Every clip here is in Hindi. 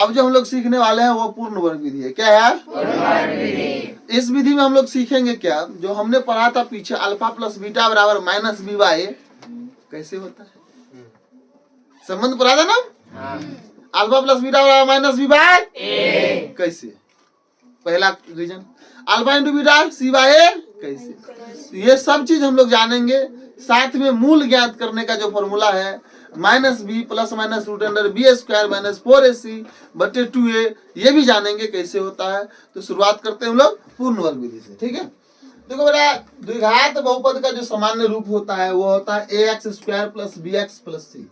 अब जो हम लोग सीखने वाले हैं वो पूर्ण वर्ग विधि है। क्या है? पूर्ण वर्ग विधि। इस विधि में हम लोग सीखेंगे क्या, जो हमने पढ़ा था पीछे, अल्फा प्लस बीटा बराबर माइनस बी बाई कैसे होता है, संबंध पढ़ा था ना। अल्फा प्लस बीटा बराबर माइनस बी बाई कैसे, पहला reason. Alpha into beta C by कैसे, तो ये सब चीज हम लोग जानेंगे। साथ में मूल ज्ञात करने का जो फॉर्मूला है minus B plus minus root under B square minus 4ac बटे 2a, ये भी जानेंगे कैसे होता है। तो शुरुआत करते हैं हम लोग पूर्ण वर्ग विधि से। ठीक है, देखो बेटा, द्विघात बहुपद का जो सामान्य रूप होता है वो होता है A X square plus B X plus C.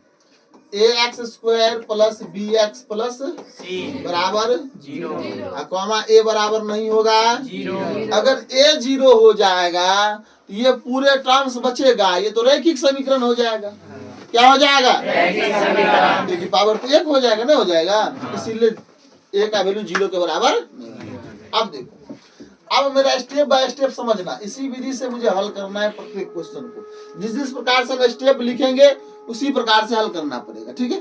A X square plus B X plus C बराबर 0, कॉमा ए बराबर नहीं होगा 0। अगर ए 0 हो जाएगा तो ये पूरे टर्म्स बचेगा, ये तो रैखिक समीकरण हो जाएगा। क्या हो जाएगा? रैखिक समीकरण। ए की पावर तो 1 हो जाएगा, नहीं हो जाएगा, इसीलिए ए का वैल्यू 0 के बराबर। अब देखो, अब मेरा स्टेप बाय स्टेप समझना, इसी विधि से मुझे हल करना है प्रत्येक क्वेश्चन को। जिस प्रकार से हम स्टेप लिखेंगे उसी प्रकार से हल करना पड़ेगा। ठीक है,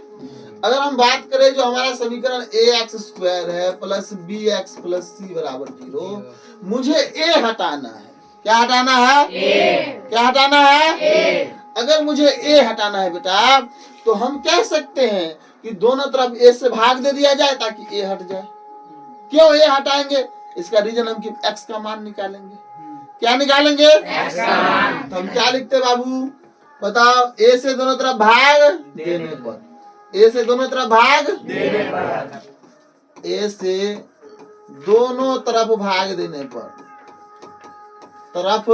अगर हम बात करें जो हमारा समीकरण ए एक्स स्क्वायर है plus B X plus C बराबर 0, मुझे ए हटाना है। क्या हटाना है? ए। क्या हटाना है? ए। अगर मुझे ए हटाना है बेटा, तो हम कह सकते हैं कि दोनों तरफ ए से भाग दे दिया जाए ताकि ए हट जाए। क्यों ए हटाएंगे? इसका रीजन हम कि एक्स का मान निकालेंगे। क्या निकालेंगे? एक्स का मान। तो हम क्या लिखते बाबू, बताओ, ए से दोनों तरफ भाग देने पर, ए से दोनों तरफ भाग देने पर, ए से दोनों तरफ भाग देने पर, तरफ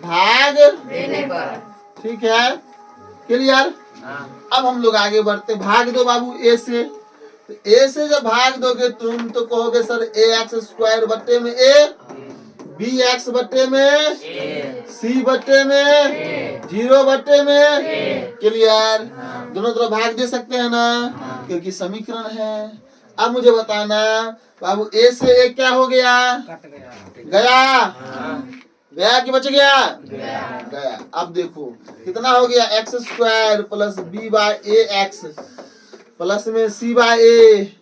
भाग देने पर। ठीक है, क्लियर? अब हम लोग आगे बढ़ते, भाग दो बाबू ए से। तो ए से जब भाग दोगे तुम तो कहोगे सर ए एक्स स्क्वायर बट्टे में ए, बी एक्स बट्टे में सी बट्टे में 0 बट्टे में। क्लियर? दोनों तरफ भाग दे सकते हैं ना, क्योंकि समीकरण है। अब मुझे बताना बाबू, ए से ए क्या हो गया? गया कि बच गया? गया। अब देखो कितना हो गया, X square plus B by A X plus में सी बाई ए,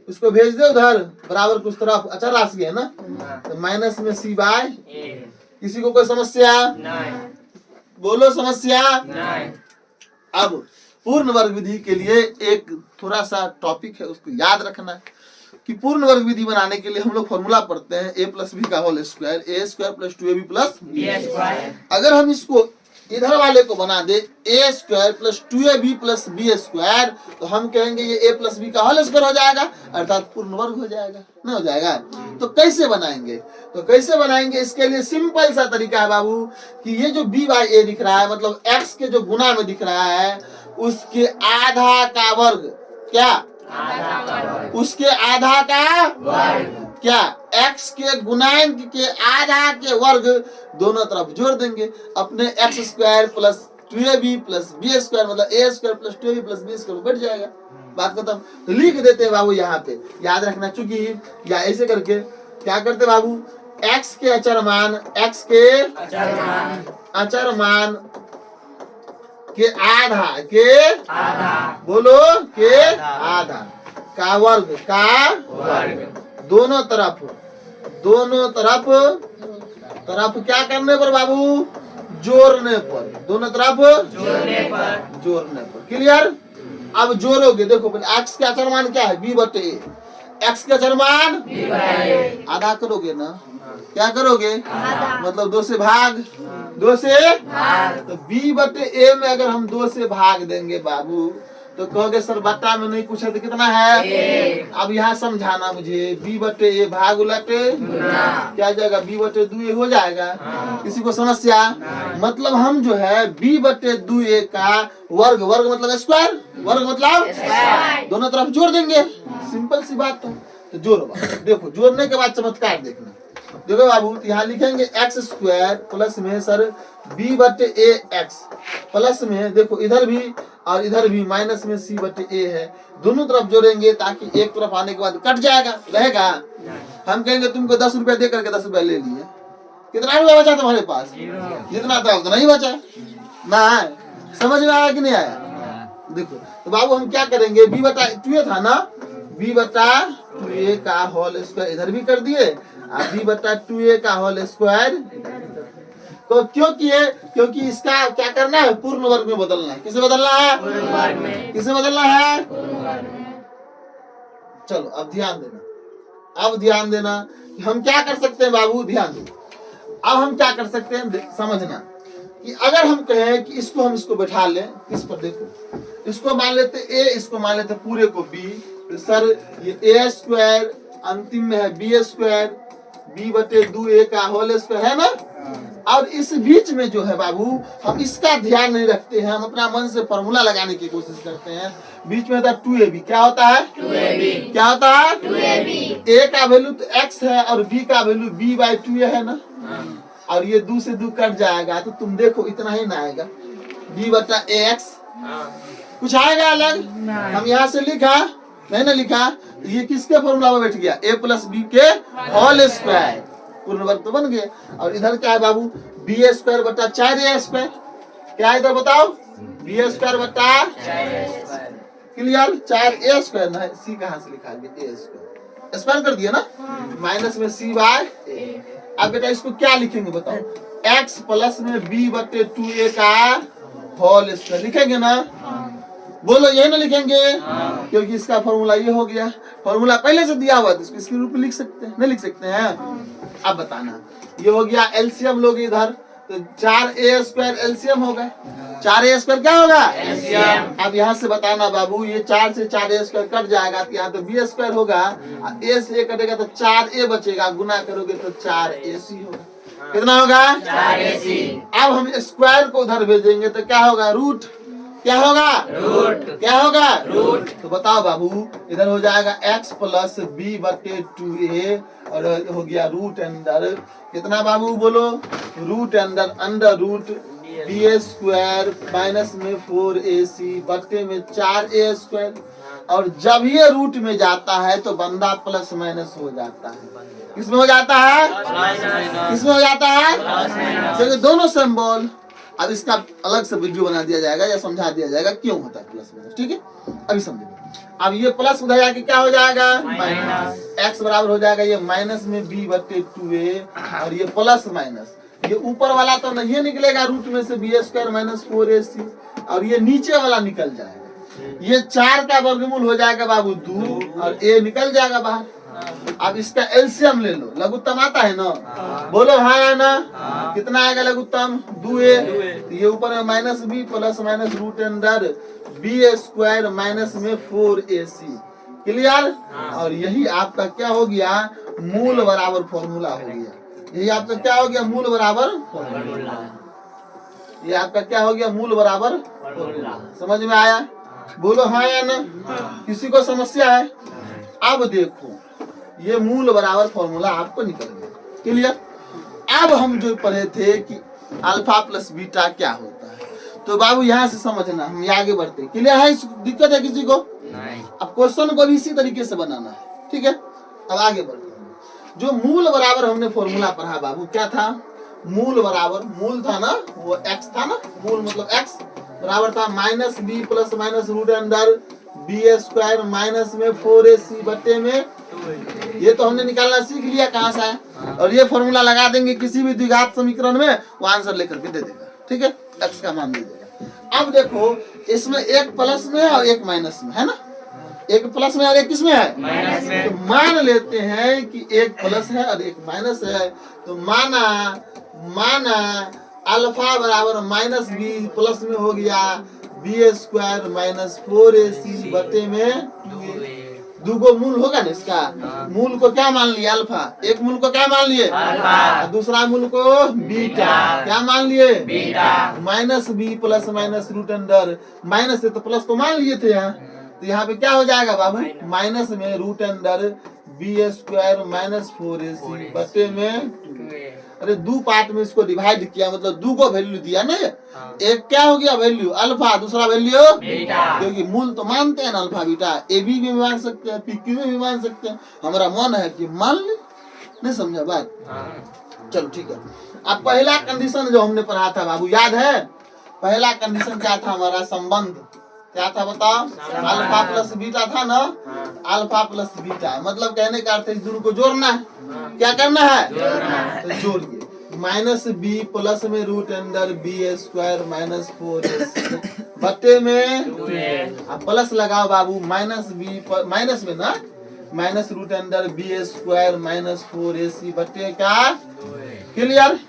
इसको भेज दे उधर बराबर कुछ तरफ, अच्छा राशि है ना, तो माइनस में सी बाई। किसी को कोई समस्या? नहीं। बोलो समस्या? नहीं। अब पूर्ण वर्ग विधि के लिए एक थोड़ा सा टॉपिक है, उसको याद रखना है कि पूर्ण वर्ग विधि बनाने के लिए हम लोग फॉर्मूला पढ़ते हैं ए प्लस बी का whole square, A square plus 2ab plus B square. अगर हम इसको इधर वाले को बना दे A square plus 2ab plus B square, तो हम कहेंगे ये ए प्लस बी का होल स्क्वायर हो जाएगा, अर्थात पूर्ण वर्ग हो जाएगा। नहीं हो जाएगा? तो कैसे बनाएंगे? तो कैसे बनाएंगे, इसके लिए सिंपल सा तरीका है बाबू, कि ये जो बी बाई ए दिख रहा है, मतलब एक्स के जो गुना में दिख रहा है, उसके आधा का वर्ग। क्या? उसके आधा का वर्ग। क्या? x के गुणांक के आधा के वर्ग दोनों तरफ जोड़ देंगे, अपने X square plus 2ab plus B square, मतलब A square plus 2ab plus B square बैठ जाएगा, बात खत्म। तो लिख देते हैं बाबू यहाँ पे, याद रखना। चूंकि या ऐसे करके क्या करते बाबू, x के अचर मान, x के अचर मान के आधा बोलो के आधा का वर्ग दोनों तरफ क्या करने पर बाबू? जोड़ने पर, दोनों तरफ जोड़ने पर। क्लियर? अब जोड़ोगे, देखो एक्स के अचर मान क्या है? बी बटे ए। एक्स के अचर मान आधा करोगे ना, क्या करोगे? मतलब 2 से भाग, 2 से तो बी बटे ए में अगर हम 2 से भाग देंगे बाबू, तो कहोगे सर बट्टा में नहीं पूछा तो कितना है? अब यहाँ समझाना मुझे, बी बटे ए भाग उलटे क्या जाएगा? बी बटे 2a हो जाएगा। किसी को समस्या? मतलब हम जो है बी बटे 2a का वर्ग, वर्ग मतलब स्क्वायर, वर्ग मतलब दोनों तरफ जोड़ देंगे, सिंपल सी बात है। तो जोड़ो, देखो जोड़ने के बाद चमत्कार देखना। देखो बाबू, यहाँ लिखेंगे एक्स स्क्वायर प्लस में सर बी बटे ए एक्स प्लस में, देखो इधर भी और इधर भी माइनस में सी बटे ए है, दोनों तरफ जोड़ेंगे ताकि एक तरफ आने के बाद कट जाएगा, रहेगा। हम कहेंगे तुमको 10 रुपया दे करके 10 रुपया ले लिए, कितना रुपया बचा तुम्हारे पास? जितना था उतना ही बचा ना। समझ में आया कि नहीं आया? देखो तो बाबू हम क्या करेंगे, b बटा 2a था ना, b बटा 2a का होल स्क्वायर इधर भी कर दिए और b बटा 2a का होल स्क्वायर। तो क्यों किए, क्योंकि इसका क्या करना है, पूर्ण वर्ग में बदलना है। किसे बदलना है, पूर्ण वर्ग में। किसे बदलना है, पूर्ण वर्ग में। चलो अब ध्यान देना, अब ध्यान देना कि हम क्या कर सकते हैं बाबू, ध्यान दो। अब हम क्या कर सकते हैं समझना कि अगर हम कहें कि इसको बैठा लें इस पर, देखो इसको मान लेते a, इसको मान लेते पूरे को b, तो सर ये a स्क्वायर अंतिम में है b स्क्वायर, b बटे 2a का होल स्क्वायर है ना। और इस बीच में जो है बाबू हम इसका ध्यान नहीं रखते हैं, हम अपना मन से फॉर्मूला लगाने की कोशिश करते हैं। बीच में होता है 2ab, क्या होता है 2ab, क्या होता है 2ab। a का वैल्यू तो x है और b का वैल्यू b बाई 2a है ना, और ये 2 से 2 कट जाएगा तो तुम देखो इतना ही ना आएगा, b बटा ax। कुछ आएगा अलग, हम यहाँ से लिखा नहीं ना लिखा, ये किसके फॉर्मूला में बैठ गया, a प्लस बी के होल स्क्वायर, पूर्ण वर्ग तो बन गया। और इधर क्या है बाबू, बी स्क्वायर बटा 4a स्क्वायर, क्या है इधर बताओ, बी स्क्वायर बटा 4a, क्लियर, 4a स्क्वायर ना, सी कहाँ से लिखा गया, a स्क्वायर, स्क्वायर कर दिया ना, माइनस में c बाय a। अब बेटा इसको क्या लिखेंगे बताओ, x प्लस में b बटे 2a का होल स्क्वायर लिखेंगे ना, बोलो यही ना लिखेंगे, क्योंकि इसका फॉर्मूला ये हो गया, फॉर्मूला पहले से दिया हुआ है तो इसके रूप में लिख सकते हैं, नहीं लिख सकते हैं। अब बताना, ये हो गया एलसीएम लोगे इधर, तो 4a स्क्वायर एलसीएम होगा, 4a स्क्वायर क्या होगा एलसीएम। अब यहाँ से बताना बाबू, ये 4 से 4a स्क्वायर कट जाएगा तो यहाँ तो b स्क्वायर होगा, a से a कटेगा तो 4a बचेगा, गुना करोगे तो 4ac होगा, कितना होगा 4ac। अब हम स्क्वायर को उधर भेजेंगे तो क्या होगा, रूट, क्या होगा रूट, क्या होगा रूट। तो बताओ बाबू इधर हो जाएगा x प्लस b बटे 2a और हो गया रूट अंडर कितना बाबू बोलो, root under under root b square minus में 4ac बटे में 4a स्क्वायर। और जब ये रूट में जाता है तो बंदा प्लस माइनस हो जाता है, किसमें हो जाता है, किसमें हो जाता है, क्योंकि दोनों सिंबल। अब इसका अलग से वीडियो बना दिया जाएगा या समझा दिया जाएगा क्यों होता है प्लस माइनस, ठीक है, अभी समझो। अब ये प्लस उधर जाके क्या हो जाएगा माइनस, x बराबर हो जाएगा ये माइनस में b बटे 2a और ये प्लस माइनस, ये ऊपर वाला तो नहीं निकलेगा रूट में से b स्क्वायर माइनस 4ac और ये नीचे वाला निकल जाएगा, ये 4 का वर्गमूल हो जाएगा बाबू 2 और a निकल जाएगा बाहर। अब इसका एलसीएम ले लो, लघुत्तम आता है ना, बोलो हाँ या ना, कितना आएगा लघुत्तम 2a, ये ऊपर में minus b plus minus root under b square minus में 4ac, क्लियर। और यही आपका क्या हो गया, मूल बराबर फॉर्मूला हो गया, यही आपका क्या हो गया, मूल बराबर फॉर्मूला, ये आपका क्या हो गया, मूल बराबर फॉर्मूला। समझ में आया, बोलो हाँ या ना, किसी को समस्या है। अब देखो ये मूल बराबर फॉर्मूला आपको निकल गया, क्लियर। अब हम जो पढ़े थे कि अल्फा प्लस बीटा क्या होता है, तो बाबू यहाँ से समझना, हम आगे बढ़ते, क्लियर है, दिक्कत है किसी को नहीं। अब क्वेश्चन को भी इसी तरीके से बनाना है, ठीक है। अब आगे बढ़ते हैं, जो मूल बराबर हमने फॉर्मूला पढ़ा बाबू क्या था, मूल बराबर, मूल था ना वो x था ना, मूल मतलब x बराबर था minus b plus minus root under b square minus में 4ac बटे में, ये तो हमने निकालना सीख लिया कहाँ से है। और ये फॉर्मूला लगा देंगे किसी भी द्विघात समीकरण में, वो आंसर लेकर के दे देगा, ठीक है, x का मान दे देगा। अब देखो इसमें एक प्लस में है और एक माइनस में है ना, एक प्लस में और एक किसमें है माइनस में। तो मान लेते हैं कि एक प्लस है और एक माइनस है, तो माना अल्फा बराबर माइनस बी प्लस में हो गया बी स्क्वायर माइनस 4ac बटे में 2 को मूल होगा ना इसका, मूल को क्या मान लिया अल्फा, एक मूल को क्या मान लिए अल्फा, दूसरा मूल को बीटा, क्या मान लिए beta, minus B plus minus root under minus है तो प्लस तो मान लिए थे यहाँ, तो यहाँ पे क्या हो जाएगा बाबू, माइनस में root under B square minus 4ac बटे में 2। अरे 2 पार्ट में इसको डिवाइड किया, मतलब 2 को वैल्यू दिया ना, एक क्या हो गया वैल्यू अल्फा, दूसरा वैल्यू बीटा, क्योंकि मूल तो मानते हैं ना अल्फा बीटा, ए बी में मान सकते हैं, पी क्यू में भी मान सकते हैं, हमारा मन है कि मान ले, नहीं समझा बात। चलो ठीक है। अब पहला कंडीशन जो हमने पढ़ा था बाबू याद है, पहला कंडीशन क्या था हमारा, संबंध क्या था बताओ? अल्फा प्लस बीटा था ना, अल्फा प्लस बीटा, मतलब कहने का अर्थ है इस दोनों को जोड़ना है। क्या करना है? तो जोड़िए, माइनस बी प्लस में root under B square minus 4ac बट्टे में प्लस लगाओ बाबू, माइनस बी माइनस में ना, minus root under B square minus 4ac बट्टे का। क्लियर?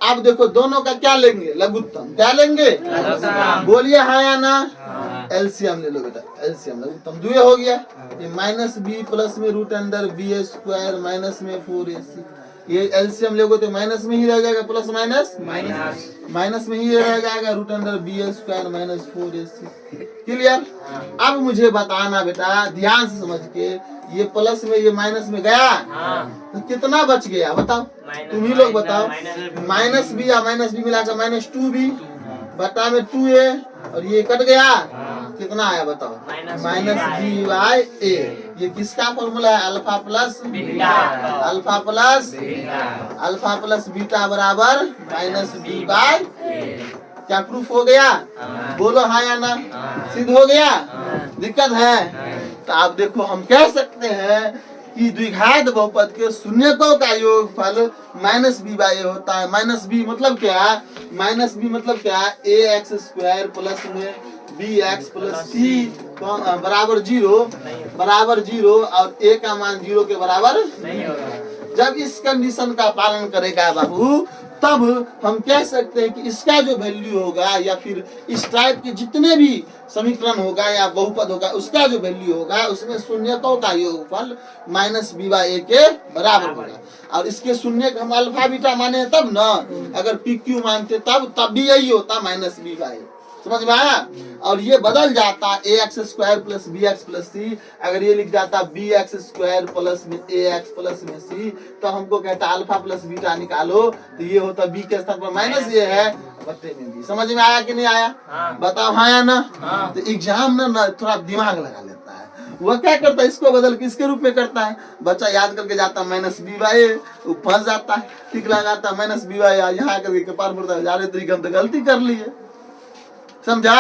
अब देखो दोनों का क्या लेंगे? लघुत्तम। क्या लेंगे? बोलिए हाँ या ना? एलसीएम ले लो बेटा, एलसीएम लघुत्तम दुए हो गया। ये माइनस बी प्लस में root under B square minus में 4ac, ये एलसीएम लोगे तो माइनस में ही रह जाएगा, प्लस माइनस माइनस में ही रह जाएगा, root under B square minus 4ac। Clear? अब मुझे बताना बेटा ध्यान से समझ के, ये प्लस में ये माइनस में गया तो कितना बच गया बताओ? तुम ही लोग बताओ। माइनस बी या माइनस बी मिलाकर माइनस 2b बटा में 2a और ये कट गया, कितना आया बताओ? माइनस बी बाई ए। ये किसका फॉर्मूला है? Alpha plus beta, alpha plus beta बराबर माइनस बी बाई। क्या प्रूफ हो गया? बोलो हाँ या ना? सिद्ध हो गया? दिक्कत है? तो आप देखो हम कह सकते हैं कि द्विघात बहुपद के शून्यकों का योगफल माइनस बी बाई ए होता है। माइनस बी मतलब क्या? माइनस बी मतलब क्या? ए एक्स स्क्वायर प्लस में बी एक्स प्लस सी बराबर 0 और ए का मान 0 के बराबर नहीं होगा। जब इस कंडीशन का पालन करेगा बाबू, तब हम कह सकते हैं कि इसका जो वैल्यू होगा या फिर इस टाइप के जितने भी समीकरण होगा या बहुपद होगा, उसका जो वैल्यू होगा उसमें शून्यकों का योगफल माइनस बी बाई ए के बराबर होगा। और इसके शून्य हम अल्फा बीटा माने तब ना, अगर पी क्यू मानते तब भी यही होता माइनस बी बाई। समझ में आया? और ये बदल जाता A X square plus B X plus C, अगर ये लिख जाता बी एक्स स्क्वायर प्लस में ए एक्स प्लस में सी, तो हमको कहता अल्फा प्लस बीटा निकालो, तो ये होता बी के स्थान पर माइनस ये है बट्टे में बी। समझ में आया कि नहीं आया? बताओ हाँ या ना? तो एग्जाम ना थोड़ा दिमाग लगा लेता है, वह क्या करता है इसको बदल के इसके रूप में करता है। बच्चा याद करके जाता माइनस बी बाई, वो फंस जाता है, ठीक लगाता माइनस बी बाई, यहाँ करके कपार पड़ता है, जाने तरीके हम तो गलती कर ली है। समझा?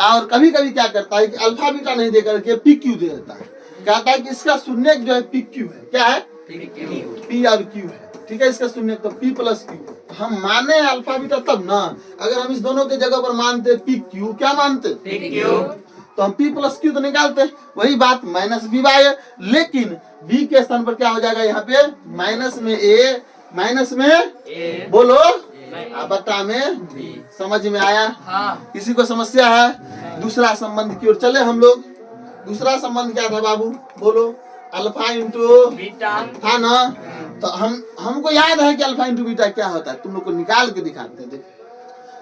और कभी कभी क्या करता है कि अल्फा बीटा नहीं दे करके पी क्यू दे देता है, कहता है कि इसका शून्य जो है पी क्यू है। क्या है? पी और क्यू है, ठीक है। इसका शून्य तो पी प्लस क्यू, हम माने अल्फा बीटा तब ना। अगर हम इस दोनों के जगह पर मानते पी क्यू, क्या मानते? पी क्यू, तो हम पी प्लस क्यू तो निकालते, वही बात माइनस बी बाई। लेकिन बी के स्थान पर क्या हो जाएगा? यहाँ पे माइनस में ए, माइनस में ए, बोलो बता में बी। समझ में आया? किसी को समस्या है? दूसरा संबंध की ओर चले हम लोग। दूसरा संबंध क्या था बाबू? बोलो। अल्फा इंटू बीटा था ना। तो हमको याद है कि अल्फा इंटू बीटा क्या होता है, तुम लोग को निकाल के दिखाते हैं।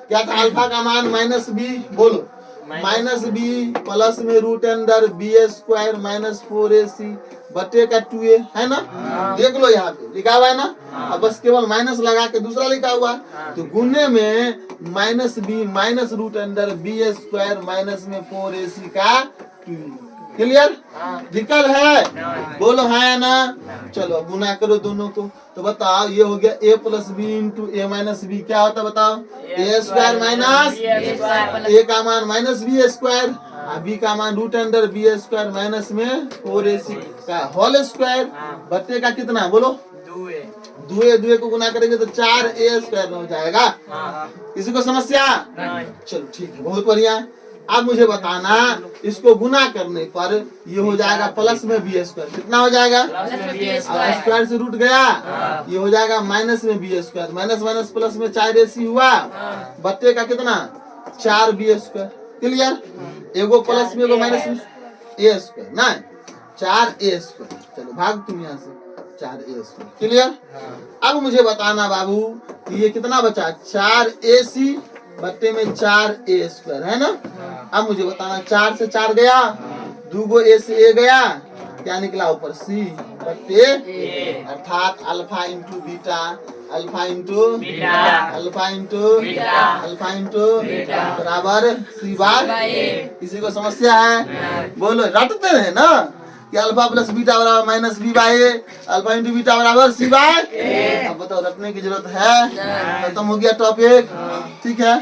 क्या था? अल्फा का मान माइनस बी, बोलो माइनस बी प्लस में root under B square minus 4ac बटे का 2a है ना। देख लो यहाँ पे लिखा हुआ है ना। अब बस केवल माइनस लगा के दूसरा लिखा हुआ, तो गुने में minus B minus root under B square minus में 4ac का 2a। क्लियर? दिक्कत है? बोलो हाँ या ना? चलो गुना करो दोनों को, तो बताओ ये हो गया a plus B into A minus B. क्या होता बताओ? ए स्क्वायर माइनस ए का मान माइनस बी स्क्वायर, बी का मान root under B square minus में 4ac का होल स्क्वायर बट्टे का कितना? बोलो दुए को गुना करेंगे तो 4a स्क्वायर हो जाएगा। किसी को समस्या? चलो ठीक है, बहुत बढ़िया। अब मुझे बताना इसको गुना करने पर ये हो जाएगा प्लस में बी स्क्वायर। कितना हो जाएगा? स्क्वायर से रूट गया, ये हो जाएगा माइनस में B square, minus minus plus में 4ac हुआ बट्टे का कितना? 4b square. क्लियर? एगो प्लस में एगो माइनस में ए स्क्वायर ना, 4a स्क्वायर। चलो भाग तुम यहाँ से, 4a स्क्वायर। क्लियर? अब मुझे बताना बाबू कि ये कितना बचा? 4ac बट्टे में 4a स्क्वायर है ना। अब मुझे बताना 4 से 4 गया, 2 a से a गया, क्या निकला ऊपर? c बट्टे अर्थात alpha into beta, alpha into alpha into alpha into बराबर c बार। किसी को समस्या है? बोलो। रटते हैं ना कि अल्फा प्लस बीटा बराबर minus B by, alpha into beta बराबर c बाई। अब बताओ रटने की जरूरत है? खत्म हो गया टॉपिक, ठीक है।